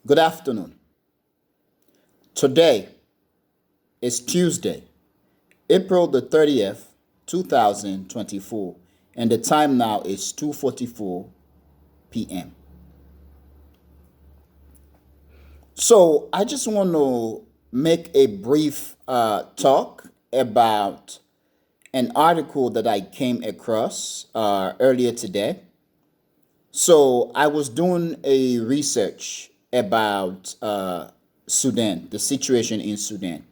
Good afternoon. Today is Tuesday, April the 30th, 2024, and the time now is 2:44 p.m. So, I just want to make a brief talk about an article that I came across earlier today. So, I was doing a research about Sudan, the situation in Sudan,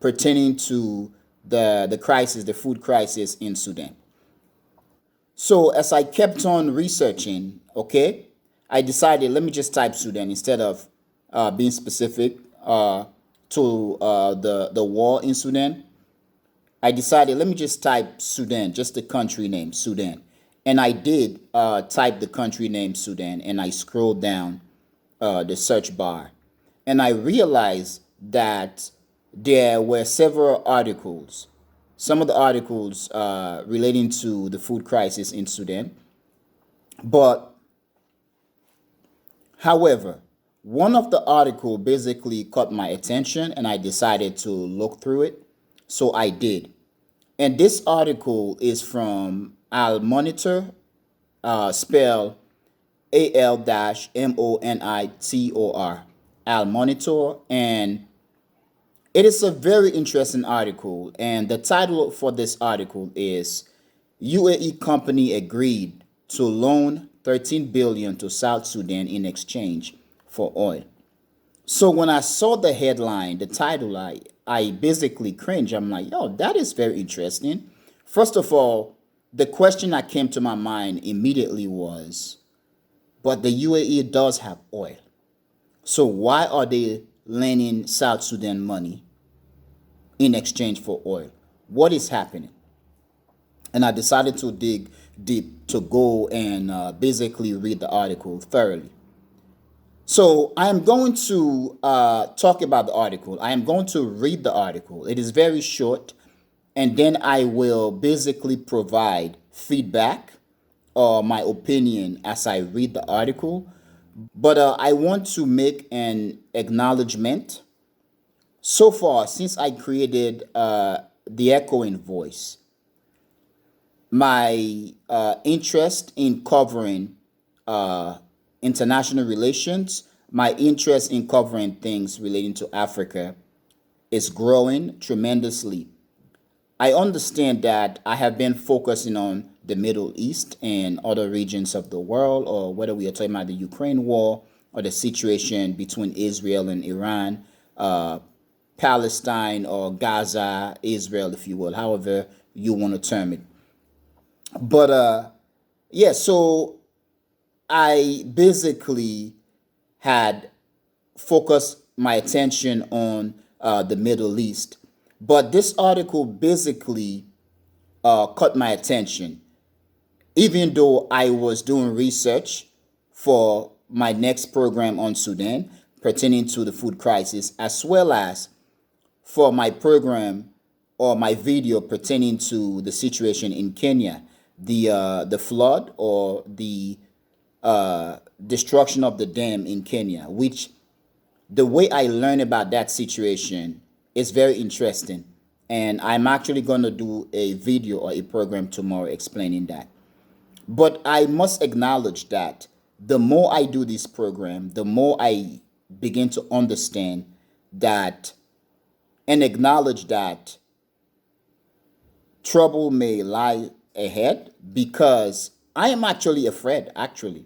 pertaining to the crisis, the food crisis in Sudan. So as I kept on researching, okay, I decided let me just type Sudan instead of being specific to the war in Sudan. I decided let me just type Sudan, just the country name Sudan, and I did type the country name Sudan, and I scrolled down the search bar, and I realized that there were several articles. Some of the articles relating to the food crisis in Sudan, but however, one of the article basically caught my attention, and I decided to look through it. So I did, and this article is from Al Monitor, spell AL-MONITOR, Al Monitor, and it is a very interesting article, and the title for this article is UAE company agreed to loan 13 billion to South Sudan in exchange for oil. So when I saw the headline, the title, I basically cringed. I'm like, yo, that is very interesting. First of all, the question that came to my mind immediately was, but the UAE does have oil. So why are they lending South Sudan money in exchange for oil? What is happening? And I decided to dig deep to go and basically read the article thoroughly. So I am going to talk about the article. I am going to read the article. It is very short, and then I will basically provide feedback or my opinion as I read the article. But I want to make an acknowledgement. So far, since I created the echoing voice, my interest in covering international relations, my interest in covering things relating to Africa is growing tremendously. I understand that I have been focusing on the Middle East and other regions of the world, or whether we are talking about the Ukraine war or the situation between Israel and Iran, Palestine or Gaza, Israel, if you will, however you want to term it. But yeah, so I basically had focused my attention on the Middle East. But this article basically caught my attention, even though I was doing research for my next program on Sudan pertaining to the food crisis, as well as for my program or my video pertaining to the situation in Kenya, the flood or the destruction of the dam in Kenya, which the way I learned about that situation is very interesting. And I'm actually going to do a video or a program tomorrow explaining that. But I must acknowledge that the more I do this program, the more I begin to understand that and acknowledge that trouble may lie ahead, because I am actually afraid, actually,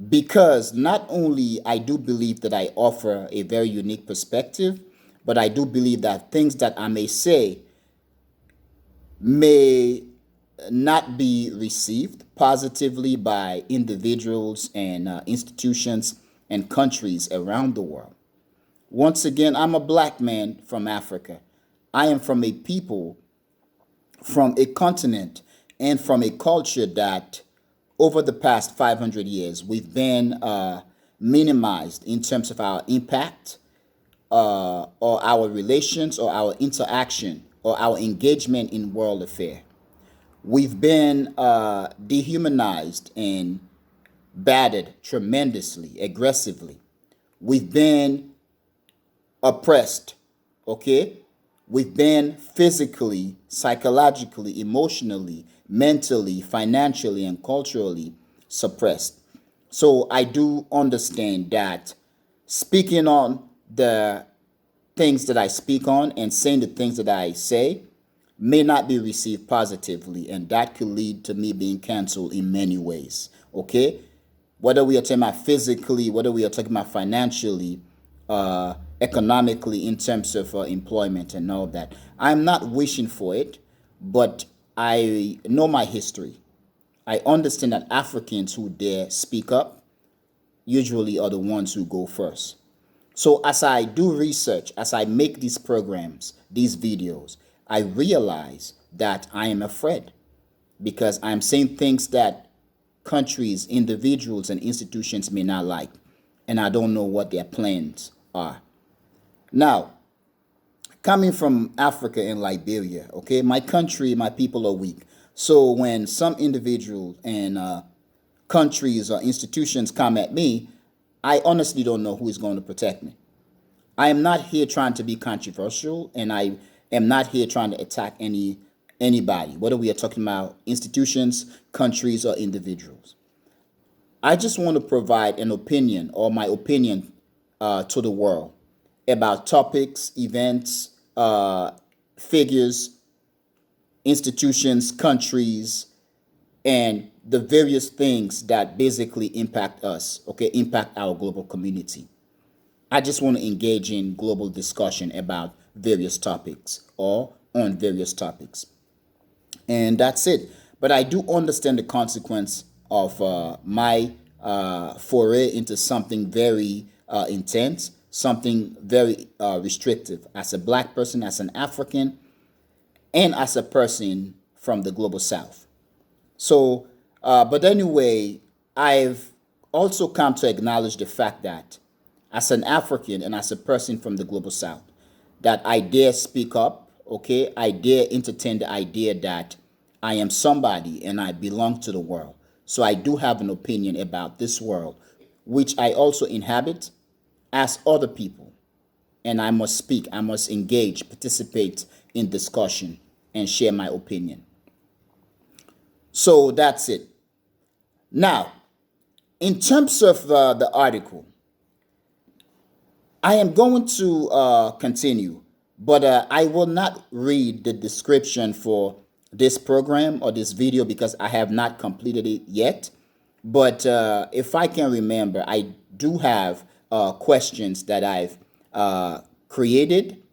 because not only I do believe that I offer a very unique perspective, but I do believe that things that I may say may not be received positively by individuals and institutions and countries around the world. Once again, I'm a black man from Africa. I am from a people, from a continent, and from a culture that over the past 500 years we've been minimized in terms of our impact or our relations or our interaction or our engagement in world affair. We've been dehumanized and battered tremendously, aggressively. We've been oppressed, okay? We've been physically, psychologically, emotionally, mentally, financially, and culturally suppressed. So I do understand that speaking on the things that I speak on and saying the things that I say may not be received positively, and that could lead to me being canceled in many ways. Okay, whether we are talking about physically, whether we are talking about financially, economically, in terms of employment and all of that. I'm not wishing for it, but I know my history. I understand that Africans who dare speak up usually are the ones who go first. So as I do research, as I make these programs, these videos, I realize that I am afraid because I'm saying things that countries, individuals, and institutions may not like, and I don't know what their plans are. Now, coming from Africa and Liberia, okay, my country, my people are weak. So when some individuals and countries or institutions come at me, I honestly don't know who is going to protect me. I am not here trying to be controversial, and I am not here trying to attack anybody, whether we are talking about institutions, countries, or individuals. I just want to provide an opinion or my opinion to the world about topics, events, figures, institutions, countries, and the various things that basically impact us, okay, impact our global community. I just want to engage in global discussion about various topics or on various topics. And that's it. But I do understand the consequence of my foray into something very intense, something very restrictive as a black person, as an African, and as a person from the global south. So, but anyway, I've also come to acknowledge the fact that as an African and as a person from the global south, that I dare speak up, okay? I dare entertain the idea that I am somebody and I belong to the world. So I do have an opinion about this world, which I also inhabit as other people. And I must speak, I must engage, participate in discussion, and share my opinion. So that's it. Now, in terms of the article, I am going to continue, but I will not read the description for this program or this video because I have not completed it yet. But if I can remember, I do have questions that I've created,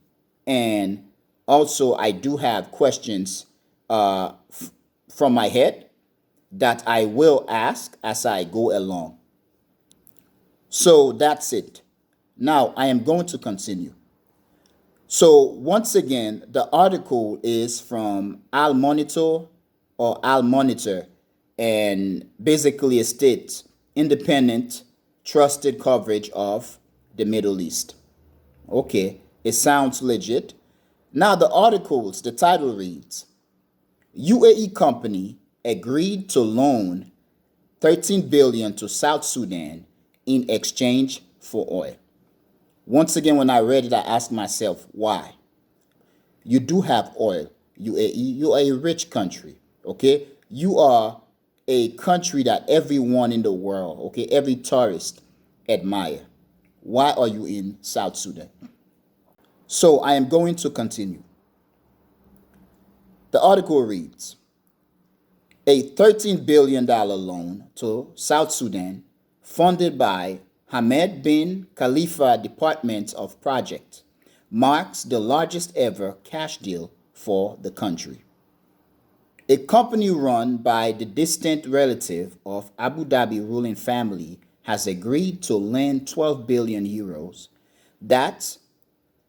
and also I do have questions from my head that I will ask as I go along. So that's it. Now I am going to continue. So once again, the article is from Al Monitor or Al Monitor, and basically it states independent, trusted coverage of the Middle East. Okay, it sounds legit. Now the title reads, UAE company agreed to loan 13 billion to South Sudan in exchange for oil. Once again, when I read it, I asked myself, why? You do have oil, UAE. You are a rich country, okay? You are a country that everyone in the world, okay, every tourist admire. Why are you in South Sudan? So I am going to continue. The article reads, a $13 billion loan to South Sudan funded by Hamad bin Khalifa Department of Project marks the largest ever cash deal for the country. A company run by the distant relative of Abu Dhabi ruling family has agreed to lend 12 billion euros. That's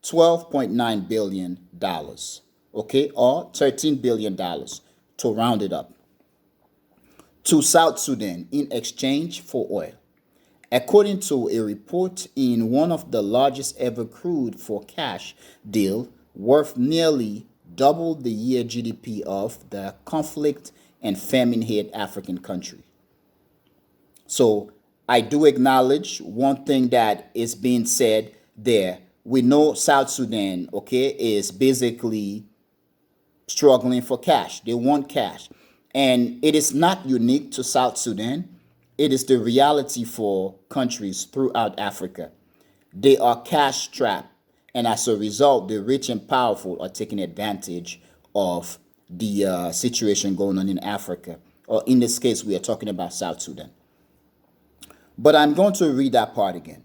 $12.9 billion, okay, or $13 billion to round it up, to South Sudan in exchange for oil. According to a report in one of the largest ever crude for cash deal worth nearly double the year GDP of the conflict and famine hit African country. So I do acknowledge one thing that is being said there. We know South Sudan, okay, is basically struggling for cash. They want cash. And it is not unique to South Sudan. It is the reality for countries throughout Africa. They are cash strapped. And as a result, the rich and powerful are taking advantage of the situation going on in Africa. Or in this case, we are talking about South Sudan. But I'm going to read that part again.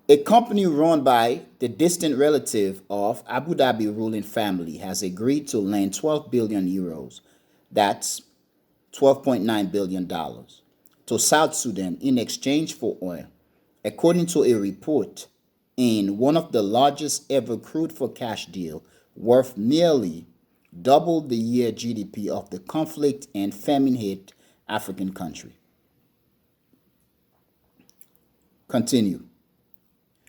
A company run by the distant relative of Abu Dhabi ruling family has agreed to lend 12 billion euros, that's $12.9 billion, to South Sudan in exchange for oil, according to a report in one of the largest ever crude for cash deal worth nearly double the year GDP of the conflict and famine hit African country. Continue.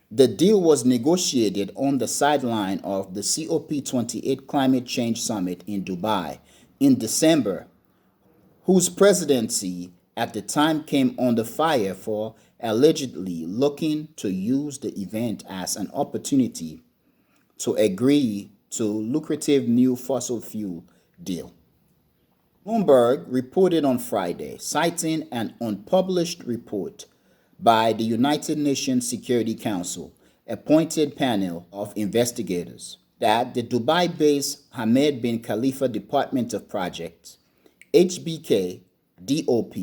The deal was negotiated on the sideline of the COP28 Climate Change Summit in Dubai in December, whose presidency at the time came under fire for allegedly looking to use the event as an opportunity to agree to lucrative new fossil fuel deal. Bloomberg reported on Friday, citing an unpublished report by the United Nations Security Council appointed panel of investigators, that the Dubai-based Hamad bin Khalifa Department of Projects, HBK DOP,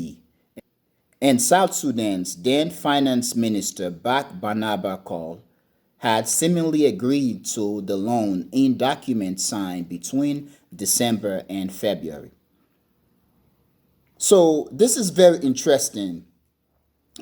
and South Sudan's then Finance Minister Bak Barnaba Call had seemingly agreed to the loan in documents signed between December and February. So this is very interesting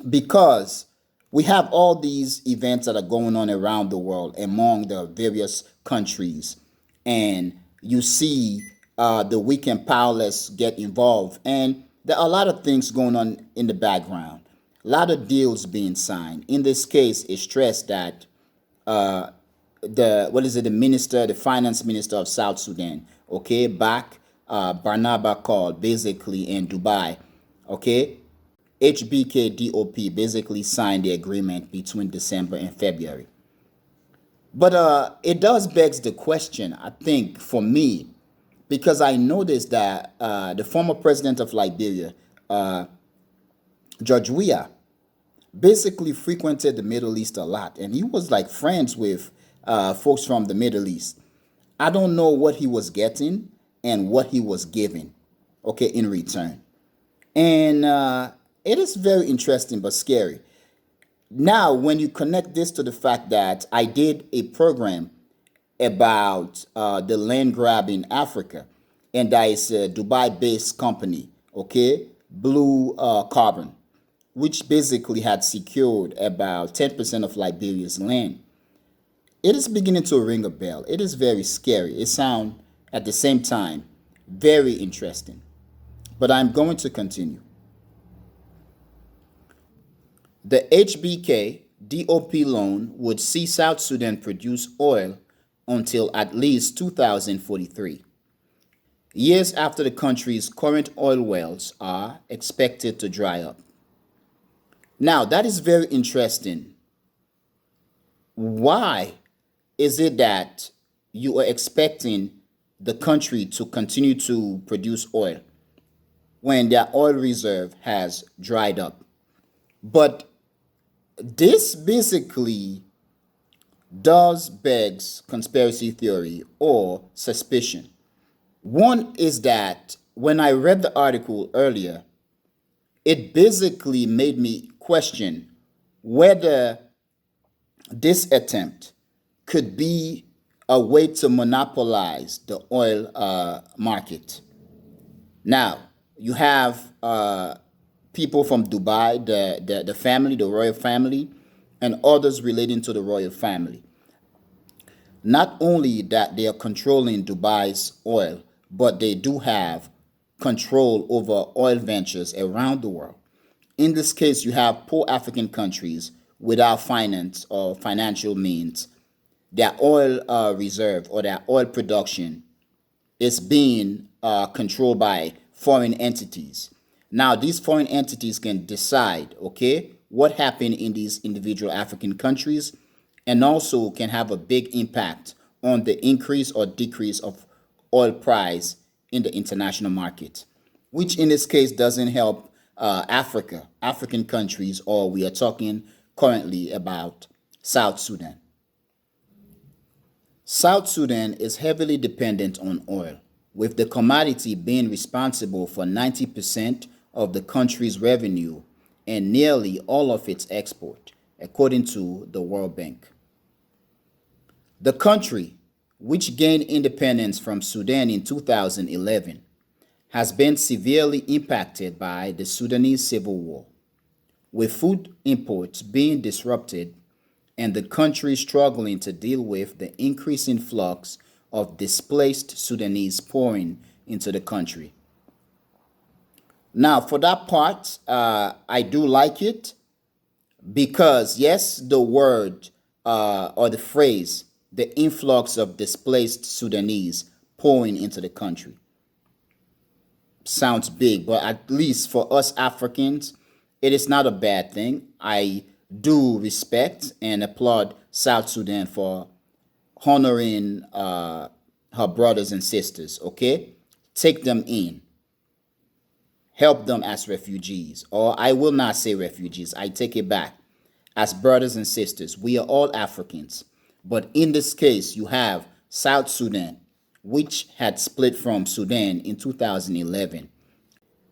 because we have all these events that are going on around the world among the various countries, and you see the weak and powerless get involved, and there are a lot of things going on in the background, a lot of deals being signed. In this case, it's stressed that the finance minister of South Sudan, okay, back Barnaba called basically in Dubai, okay, HBKDOP basically signed the agreement between December and February. But it does begs the question, I think, for me, because I noticed that the former president of Liberia, George Weah, basically frequented the Middle East a lot, and he was like friends with folks from the Middle East. I don't know what he was getting and what he was giving, okay, in return. And it is very interesting but scary. Now, when you connect this to the fact that I did a program about the land grab in Africa, and that is a Dubai-based company, okay, Blue Carbon, which basically had secured about 10% of Liberia's land. It is beginning to ring a bell. It is very scary. It sounds at the same time very interesting. But I'm going to continue. The HBK DOP loan would see South Sudan produce oil until at least 2043, years after the country's current oil wells are expected to dry up. Now, that is very interesting. Why is it that you are expecting the country to continue to produce oil when their oil reserve has dried up? But this basically does begs conspiracy theory or suspicion. One is that when I read the article earlier, it basically made me question whether this attempt could be a way to monopolize the oil market. Now, you have people from Dubai, the family, the royal family, and others relating to the royal family. Not only that they are controlling Dubai's oil, but they do have control over oil ventures around the world. In this case, you have poor African countries without finance or financial means. Their oil reserve or their oil production is being controlled by foreign entities. Now, these foreign entities can decide, okay, what happened in these individual African countries, and also can have a big impact on the increase or decrease of oil price in the international market, which in this case doesn't help African countries, or we are talking currently about South Sudan. South Sudan is heavily dependent on oil, with the commodity being responsible for 90% of the country's revenue and nearly all of its export, according to the World Bank. The country, which gained independence from Sudan in 2011, has been severely impacted by the Sudanese civil war, with food imports being disrupted and the country struggling to deal with the increasing flux of displaced Sudanese pouring into the country. Now, for that part, I do like it because, yes, the word or the phrase, the influx of displaced Sudanese pouring into the country, sounds big, but at least for us Africans, it is not a bad thing. I do respect and applaud South Sudan for honoring her brothers and sisters, okay? Take them in, help them as refugees, or I will not say refugees, I take it back. As brothers and sisters, we are all Africans. But in this case, you have South Sudan, which had split from Sudan in 2011.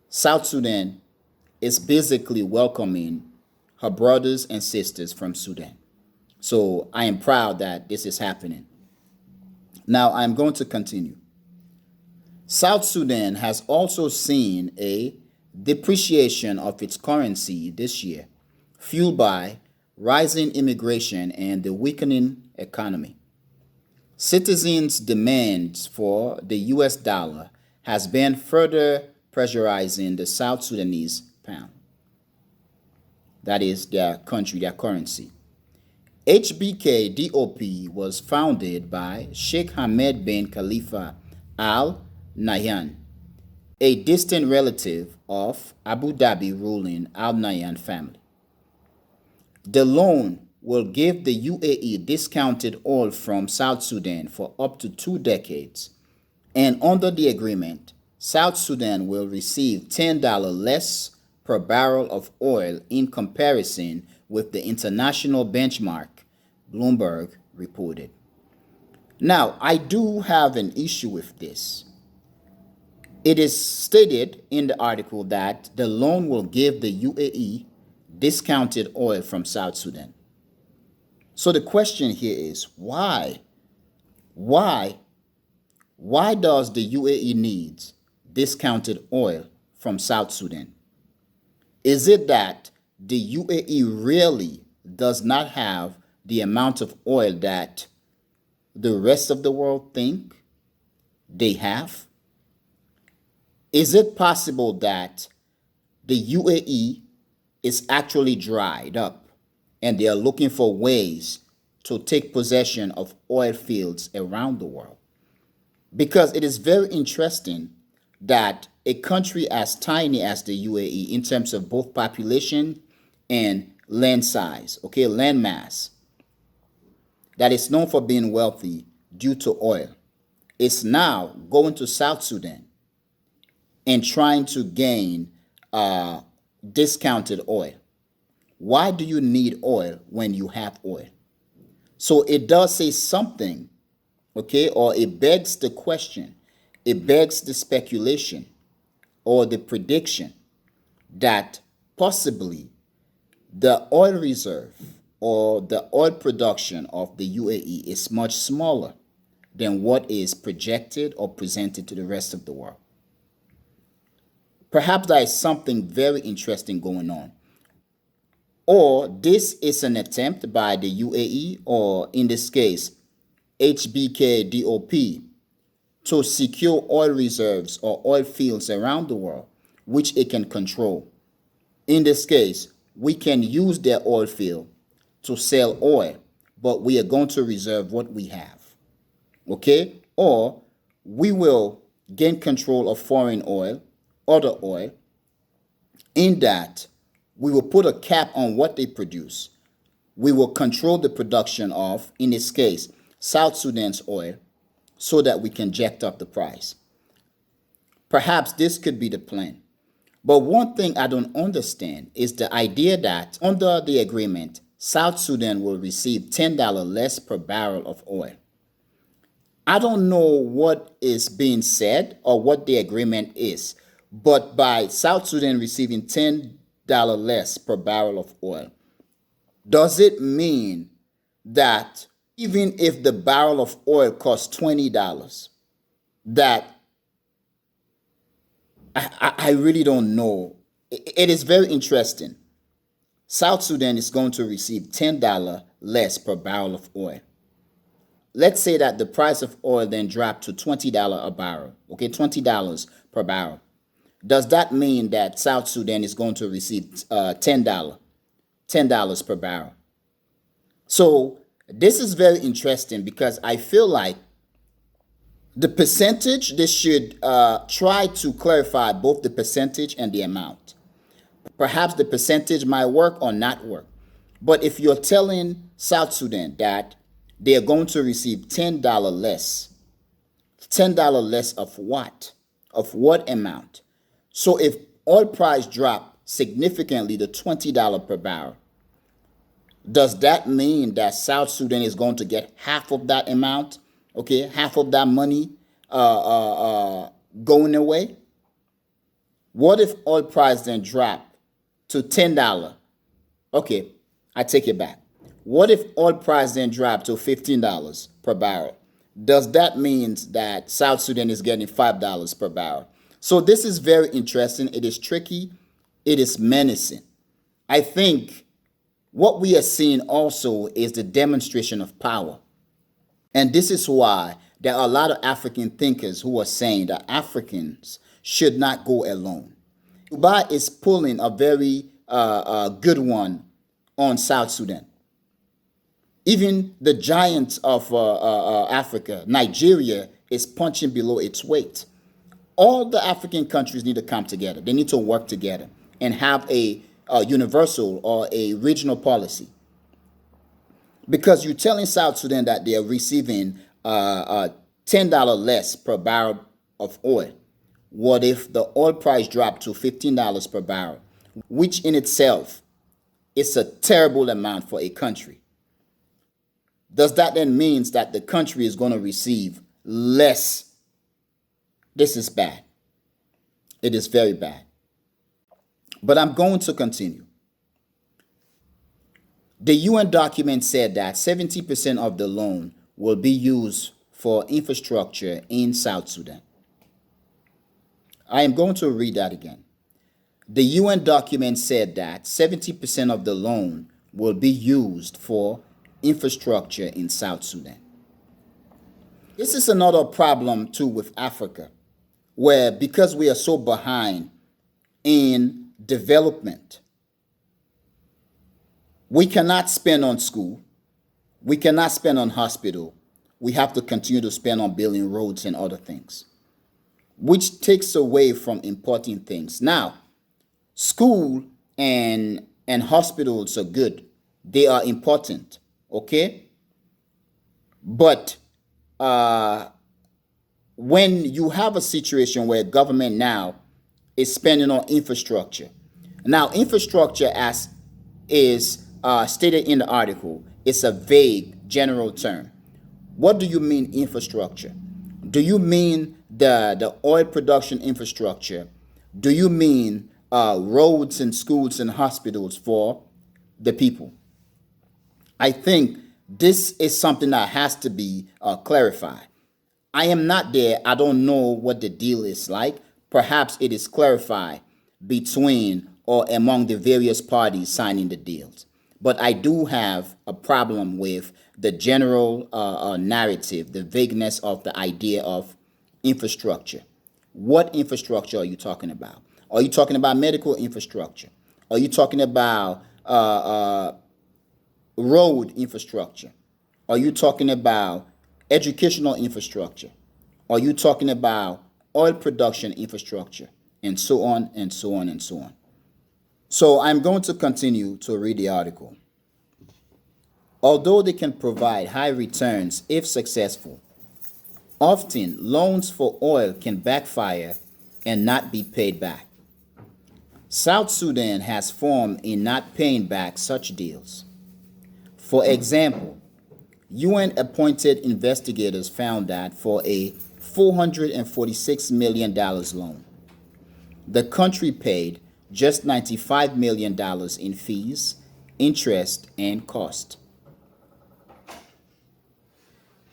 South Sudan is basically welcoming her brothers and sisters from Sudan. So I am proud that this is happening. Now I'm going to continue. South Sudan has also seen a depreciation of its currency this year, fueled by rising immigration and the weakening economy. Citizens' demands for the US dollar has been further pressurizing the South Sudanese pound. That is their country, their currency. HBK DOP was founded by Sheikh Hamad bin Khalifa Al Nahyan, a distant relative of Abu Dhabi ruling Al Nahyan family. The loan will give the UAE discounted oil from South Sudan for up to 2 decades, and under the agreement, South Sudan will receive $10 less per barrel of oil in comparison with the international benchmark, Bloomberg reported. Now, I do have an issue with this. It is stated in the article that the loan will give the UAE discounted oil from South Sudan. So the question here is why? Why? Why does the UAE needs discounted oil from South Sudan? Is it that the UAE really does not have the amount of oil that the rest of the world think they have? Is it possible that the UAE is actually dried up and they are looking for ways to take possession of oil fields around the world? Because it is very interesting that a country as tiny as the UAE, in terms of both population and land size, okay, land mass, that is known for being wealthy due to oil, is now going to South Sudan and trying to gain discounted oil. Why do you need oil when you have oil? So it does say something, okay, or it begs the question, it begs the speculation or the prediction that possibly the oil reserve or the oil production of the UAE is much smaller than what is projected or presented to the rest of the world. Perhaps there is something very interesting going on. Or this is an attempt by the UAE, or in this case, HBK DOP, to secure oil reserves or oil fields around the world, which it can control. In this case, we can use their oil field to sell oil, but we are going to reserve what we have. Okay? Or we will gain control of foreign oil, other oil, in that we will put a cap on what they produce. We will control the production of, in this case, South Sudan's oil so that we can jack up the price. Perhaps this could be the plan. But one thing I don't understand is the idea that under the agreement, South Sudan will receive $10 less per barrel of oil. I don't know what is being said or what the agreement is, but by South Sudan receiving $10 less per barrel of oil, does it mean that even if the barrel of oil costs $20, that I really don't know. It is very interesting. South Sudan is going to receive $10 less per barrel of oil. Let's say that the price of oil then dropped to $20 a barrel, okay, $20 per barrel. Does that mean that South Sudan is going to receive $10 per barrel? So this is very interesting because I feel like the percentage, they should try to clarify both the percentage and the amount. Perhaps the percentage might work or not work. But if you're telling South Sudan that they are going to receive $10 less, $10 less of what? Of what amount? So if oil price drop significantly to $20 per barrel, does that mean that South Sudan is going to get half of that amount? Okay, half of that money going away? What if oil price then drop to $10? Okay, I take it back. What if oil price then drop to $15 per barrel? Does that mean that South Sudan is getting $5 per barrel? So this is very interesting. It is tricky. It is menacing. I think what we are seeing also is the demonstration of power. And this is why there are a lot of African thinkers who are saying that Africans should not go alone. Dubai is pulling a very good one on South Sudan. Even the giants of Africa, Nigeria, is punching below its weight. All the African countries need to come together. They need to work together and have a universal or a regional policy. Because you're telling South Sudan that they are receiving $10 less per barrel of oil. What if the oil price dropped to $15 per barrel, which in itself is a terrible amount for a country? Does that then mean that the country is going to receive less? This is bad. It is very bad. But I'm going to continue. The UN document said that 70% of the loan will be used for infrastructure in South Sudan. I am going to read that again. The UN document said that 70% of the loan will be used for infrastructure in South Sudan. This is another problem too with Africa, where because we are so behind in development, we cannot spend on school, we cannot spend on hospital, we have to continue to spend on building roads and other things, which takes away from important things. Now, school and hospitals are good. They are important, okay? But when you have a situation where government now is spending on infrastructure, now infrastructure as is stated in the article, it's a vague general term. What do you mean infrastructure? Do you mean the oil production infrastructure? Do you mean roads and schools and hospitals for the people? I think this is something that has to be clarified. I am not there. I don't know what the deal is like. Perhaps it is clarified between or among the various parties signing the deals. But I do have a problem with the general narrative, the vagueness of the idea of infrastructure. What infrastructure are you talking about? Are you talking about medical infrastructure? Are you talking about road infrastructure? Are you talking about educational infrastructure? Are you talking about oil production infrastructure? And so on and so on and so on. So I'm going to continue to read the article. Although they can provide high returns if successful, often loans for oil can backfire and not be paid back. South Sudan has formed in not paying back such deals. For example, UN appointed investigators found that for a $446 million loan, the country paid just $95 million in fees, interest, and cost.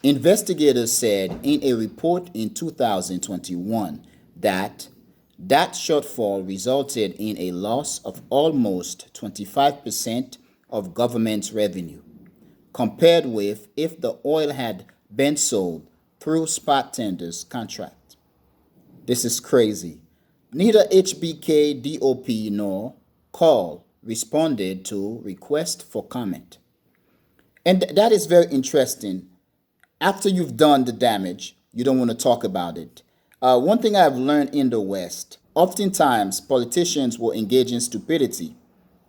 Investigators said in a report in 2021 that that shortfall resulted in a loss of almost 25% of government's revenue, compared with if the oil had been sold through spot tenders contract. This is crazy. Neither HBK DOP nor call responded to request for comment. And that is very interesting. After you've done the damage, you don't want to talk about it. One thing I've learned in the West, oftentimes politicians will engage in stupidity.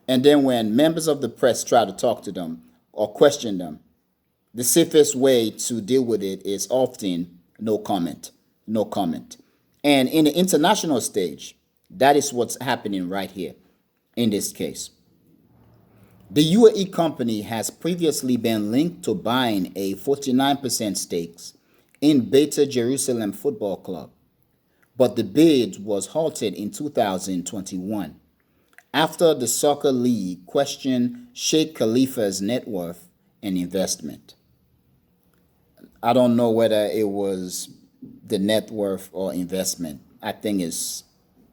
And then when members of the press try to talk to them or question them, the safest way to deal with it is often no comment, no comment. And in the international stage, that is what's happening right here in this case. The UAE company has previously been linked to buying a 49% stakes in Beta Jerusalem Football Club, but the bid was halted in 2021 after the soccer league questioned Sheikh Khalifa's net worth and investment. I don't know whether it was the net worth or investment. I think it's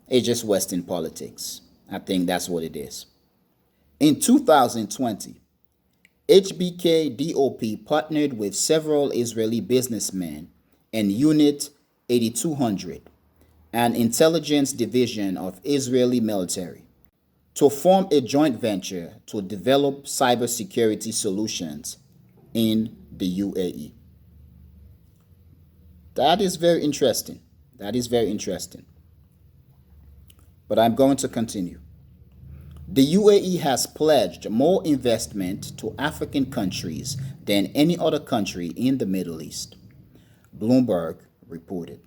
just Western politics. I think that's what it is. In 2020, HBK DOP partnered with several Israeli businessmen and Unit 8200, an intelligence division of Israeli military, to form a joint venture to develop cybersecurity solutions in the UAE. That is very interesting. That is very interesting. But I'm going to continue. The UAE has pledged more investment to African countries than any other country in the Middle East, Bloomberg reported.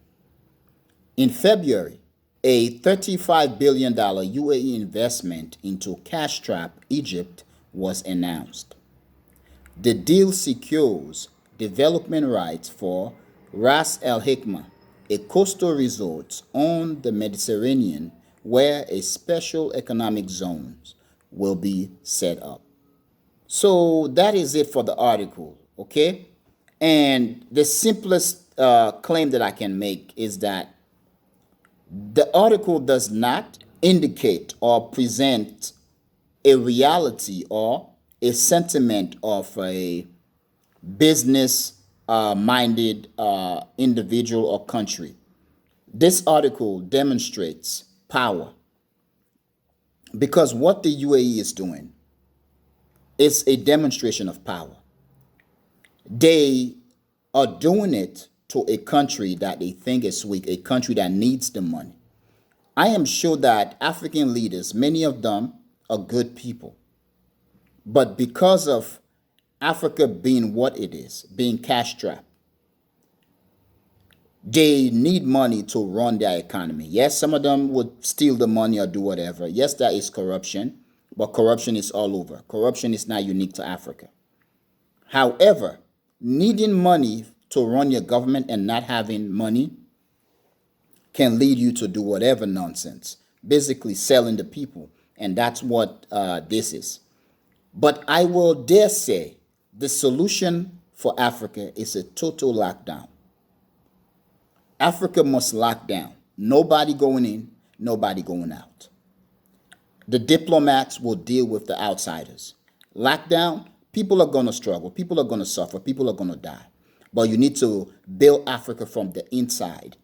In February, a $35 billion UAE investment into cash-strapped Egypt was announced. The deal secures development rights for Ras Al Hikmah, a coastal resort on the Mediterranean where a special economic zones will be set up. So that is it for the article, okay? And the simplest claim that I can make is that the article does not indicate or present a reality or a sentiment of a business minded individual or country. This article demonstrates power because what the UAE is doing is a demonstration of power. They are doing it to a country that they think is weak, a country that needs the money. I am sure that African leaders, many of them are good people, but because of Africa being what it is, being cash strapped, they need money to run their economy. Yes, some of them would steal the money or do whatever. Yes, there is corruption, but corruption is all over. Corruption is not unique to Africa. However, needing money to run your government and not having money can lead you to do whatever nonsense, basically selling the people. And that's what this is. But I will dare say the solution for Africa is a total lockdown. Africa must lock down. Nobody going in, nobody going out. The diplomats will deal with the outsiders. Lockdown, people are going to struggle. People are going to suffer. People are going to die. But you need to build Africa from the inside.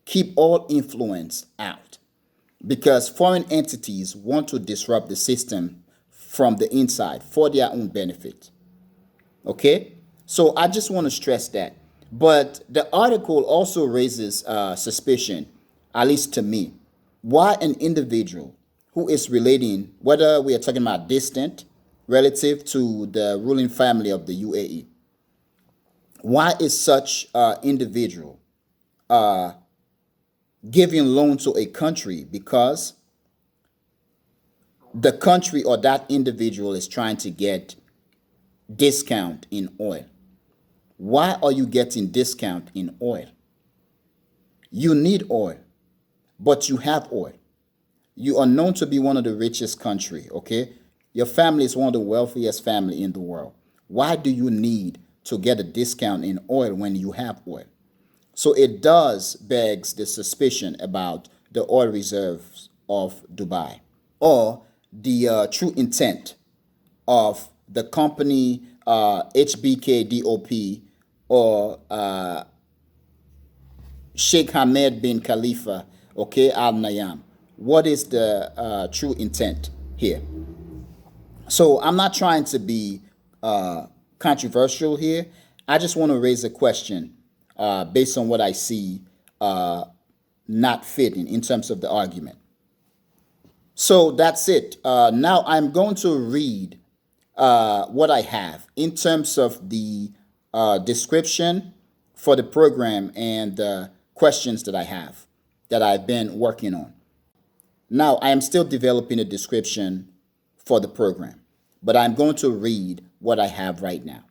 Keep all influence out. Because foreign entities want to disrupt the system from the inside for their own benefit. Okay? So I just want to stress that. But the article also raises suspicion, at least to me. Why an individual who is relating, whether we are talking about distant relative to the ruling family of the UAE. Why is such individual giving loan to a country? Because the country or that individual is trying to get discount in oil. Why are you getting discount in oil? You need oil, but you have oil. You are known to be one of the richest country, okay? Your family is one of the wealthiest family in the world. Why do you need to get a discount in oil when you have oil? So it does begs the suspicion about the oil reserves of Dubai or the true intent of the company HBKDOP or Sheikh Hamad bin Khalifa, okay, Al Nayam. What is the true intent here? So I'm not trying to be controversial here. I just want to raise a question based on what I see not fitting in terms of the argument. So that's it. Now I'm going to read what I have in terms of the description for the program and the questions that I have that I've been working on. Now, I am still developing a description for the program, but I'm going to read what I have right now.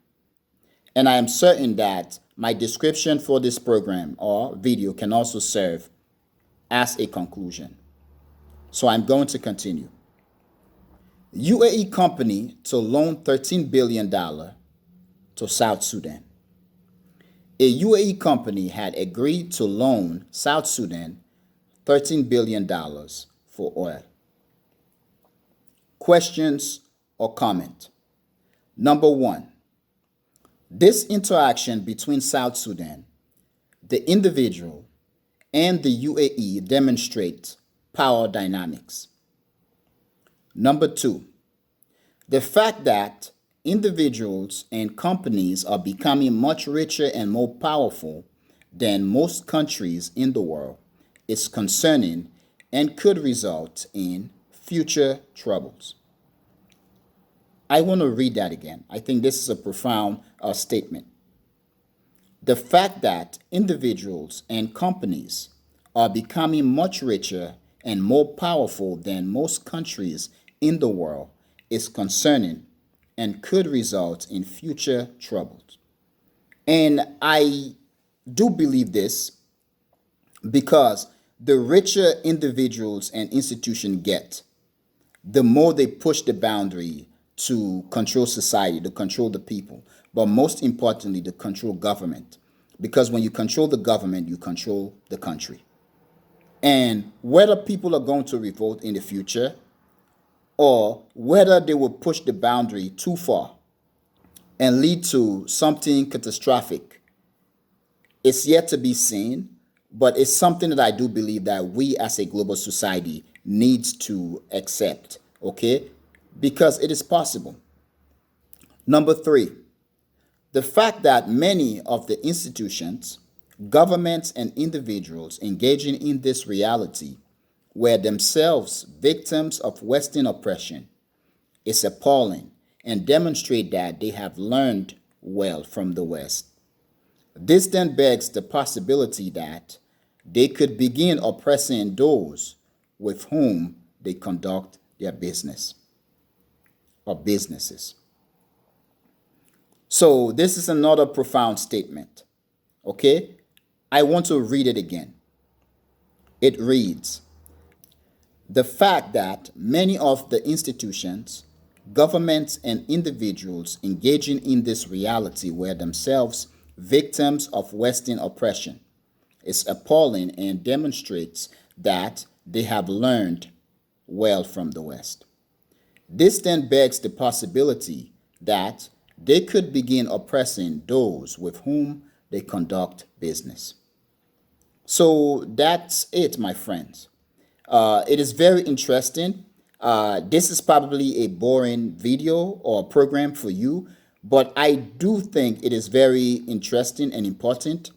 And I am certain that my description for this program or video can also serve as a conclusion. So I'm going to continue. UAE company to loan $13 billion to South Sudan. A UAE company had agreed to loan South Sudan $13 billion for oil. Questions or comment? Number one, this interaction between South Sudan, the individual, and the UAE demonstrates power dynamics. Number two, the fact that individuals and companies are becoming much richer and more powerful than most countries in the world is concerning and could result in future troubles. I want to read that again. I think this is a profound statement. The fact that individuals and companies are becoming much richer and more powerful than most countries in the world is concerning and could result in future troubles. And I do believe this because the richer individuals and institutions get, the more they push the boundary to control society, to control the people, but most importantly, to control government. Because when you control the government, you control the country. And whether people are going to revolt in the future or whether they will push the boundary too far and lead to something catastrophic, it's yet to be seen, but it's something that I do believe that we as a global society needs to accept, okay? Because it is possible. Number three, the fact that many of the institutions, governments, and individuals engaging in this reality were themselves victims of Western oppression is appalling and demonstrate that they have learned well from the West. This then begs the possibility that they could begin oppressing those with whom they conduct their business or businesses. So this is another profound statement, okay? I want to read it again. It reads, the fact that many of the institutions, governments, and individuals engaging in this reality were themselves victims of Western oppression is appalling and demonstrates that they have learned well from the West. This then begs the possibility that they could begin oppressing those with whom they conduct business. So that's it, my friends. It is very interesting. This is probably a boring video or program for you, but I do think it is very interesting and important.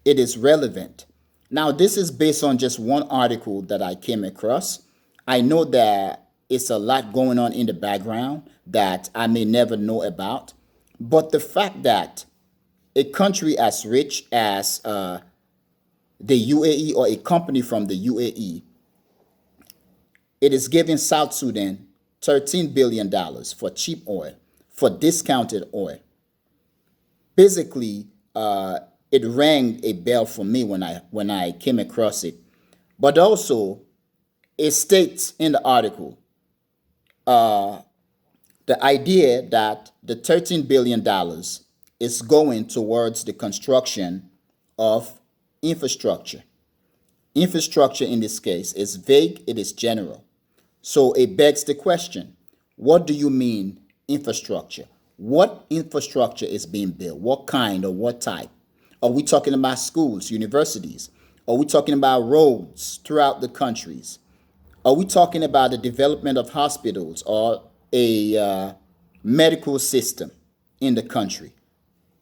It is relevant. Now, this is based on just one article that I came across. I know that it's a lot going on in the background that I may never know about. But the fact that a country as rich as the UAE or a company from the UAE, it is giving South Sudan $13 billion for cheap oil, for discounted oil. Basically, it rang a bell for me when I came across it. But also, it states in the article the idea that the $13 billion is going towards the construction of infrastructure. Infrastructure in this case is vague, it is general. So it begs the question, what do you mean infrastructure? What infrastructure is being built? What kind or what type? Are we talking about schools, universities? Are we talking about roads throughout the countries? Are we talking about the development of hospitals or a medical system in the country?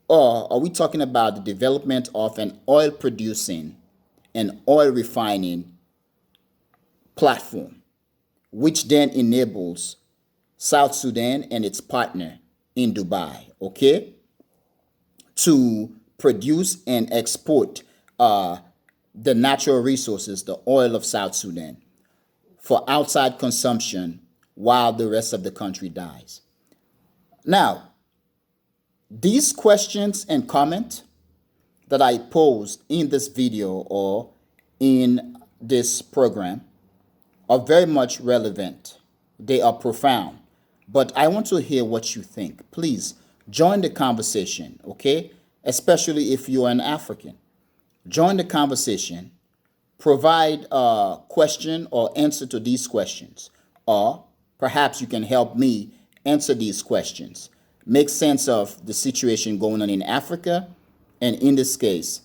Or are we talking about the development of an oil producing and oil refining platform, which then enables South Sudan and its partner in Dubai, okay, to produce and export the natural resources, the oil of South Sudan, for outside consumption while the rest of the country dies. Now, these questions and comment that I posed in this video or in this program are very much relevant. They are profound. But I want to hear what you think. Please join the conversation, okay? Especially if you're an African. Join the conversation. Provide a question or answer to these questions. Or perhaps you can help me answer these questions. Make sense of the situation going on in Africa, and in this case,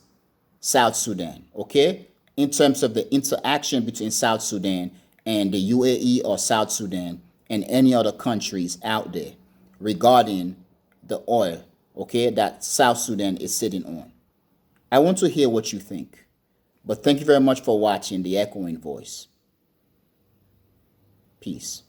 South Sudan, okay? In terms of the interaction between South Sudan and the UAE or South Sudan and any other countries out there regarding the oil, okay, that South Sudan is sitting on. I want to hear what you think. But thank you very much for watching The Echoing Voice. Peace.